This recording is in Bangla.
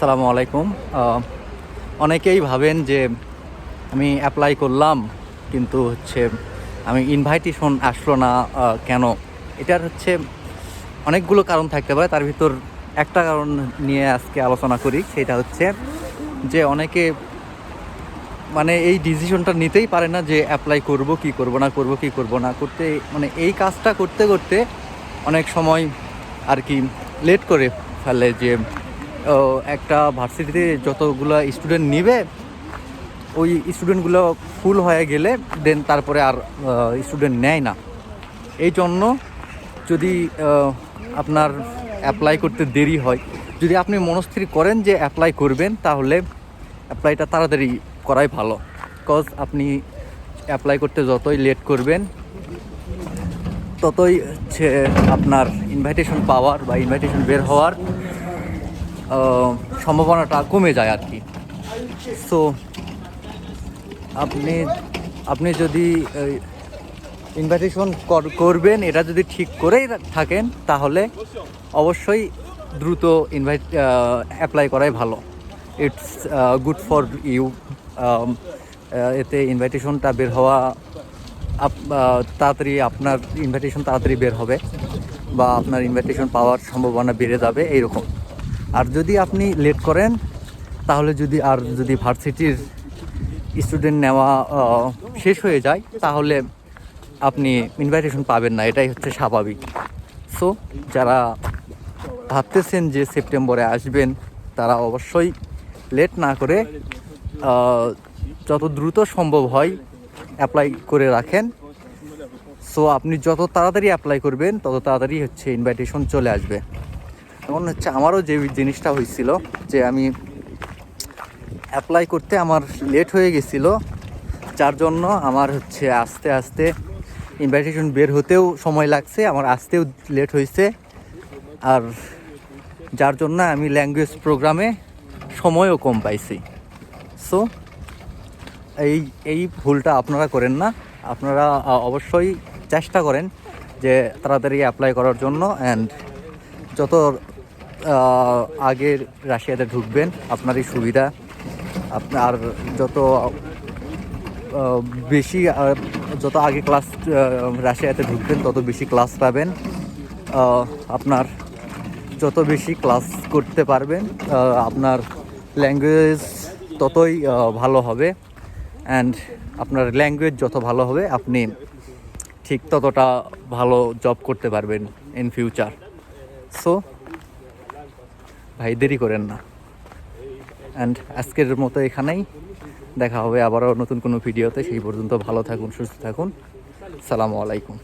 আসসালামু আলাইকুম। অনেকেই ভাবেন যে আমি অ্যাপ্লাই করলাম কিন্তু আমি ইনভাইটেশন আসলো না কেন? এটার অনেকগুলো কারণ থাকতে পারে। তার ভিতর একটা কারণ নিয়ে আজকে আলোচনা করি। সেটা হচ্ছে যে অনেকে এই ডিসিশনটা নিতেই পারে না যে অ্যাপ্লাই করব কি করব না, করব কি করব না, করতে এই কাজটা করতে করতে অনেক সময় আর কি লেট করে ফেলে। যে একটা ভার্সিটিতে যতগুলো স্টুডেন্ট নিবে ওই স্টুডেন্টগুলো ফুল হয়ে গেলে দেন তারপরে আর স্টুডেন্ট নেয় না। এই জন্য যদি আপনার অ্যাপ্লাই করতে দেরি হয়, যদি আপনি মনস্থির করেন যে অ্যাপ্লাই করবেন, তাহলে অ্যাপ্লাইটা তাড়াতাড়ি করাই ভালো। বিকজ আপনি অ্যাপ্লাই করতে যতই লেট করবেন ততই আপনার ইনভাইটেশন পাওয়ার বা ইনভাইটেশন বের হওয়ার সম্ভাবনাটা কমে যায় আর কি। সো আপনি যদি ইনভাইটেশন করবেন এটা যদি ঠিক করেই থাকেন, তাহলে অবশ্যই দ্রুত অ্যাপ্লাই করাই ভালো। It's good for you. এতে ইনভাইটেশনটা বের হওয়া তাড়াতাড়ি, আপনার ইনভাইটেশন তাড়াতাড়ি বের হবে বা আপনার ইনভাইটেশন পাওয়ার সম্ভাবনা বেড়ে যাবে এইরকম। আর যদি আপনি লেট করেন, তাহলে যদি ভার্সিটির স্টুডেন্ট নেওয়া শেষ হয়ে যায়, তাহলে আপনি ইনভাইটেশন পাবেন না, এটাই হচ্ছে স্বাভাবিক। সো যারা ভাবতেছেন যে সেপ্টেম্বরে আসবেন, তারা অবশ্যই লেট না করে যত দ্রুত সম্ভব হয় অ্যাপ্লাই করে রাখেন। সো আপনি যত তাড়াতাড়ি অ্যাপ্লাই করবেন তত তাড়াতাড়ি ইনভাইটেশন চলে আসবে। এখন আমারও যে জিনিসটা হয়েছিল যে আমি অ্যাপ্লাই করতে আমার লেট হয়ে গেছিলো, যার জন্য আমার আস্তে আস্তে ইনভাইটেশন বের হতেও সময় লাগছে, আমার আসতেও লেট হয়েছে। আর যার জন্য আমি ল্যাঙ্গুয়েজ প্রোগ্রামে সময়ও কম পাইছি। সো এই ভুলটা আপনারা করেন না। আপনারা অবশ্যই চেষ্টা করেন যে তাড়াতাড়ি অ্যাপ্লাই করার জন্য। অ্যান্ড যত আগে রাশিয়াতে ঢুকবেন আপনারই সুবিধা। আপনার যত আগে ক্লাস রাশিয়াতে ঢুকবেন তত বেশি ক্লাস পাবেন। আপনার যত বেশি ক্লাস করতে পারবেন আপনার ল্যাঙ্গুয়েজ ততই ভালো হবে। অ্যান্ড আপনার ল্যাঙ্গুয়েজ যত ভালো হবে আপনি ঠিক ততটা ভালো জব করতে পারবেন ইন ফিউচার। সো ভাই, দেরি করেন না। অ্যান্ড আজকের মতো এখানেই, দেখা হবে আবারও নতুন কোনো ভিডিওতে। সেই পর্যন্ত ভালো থাকুন, সুস্থ থাকুন। আসসালামু আলাইকুম।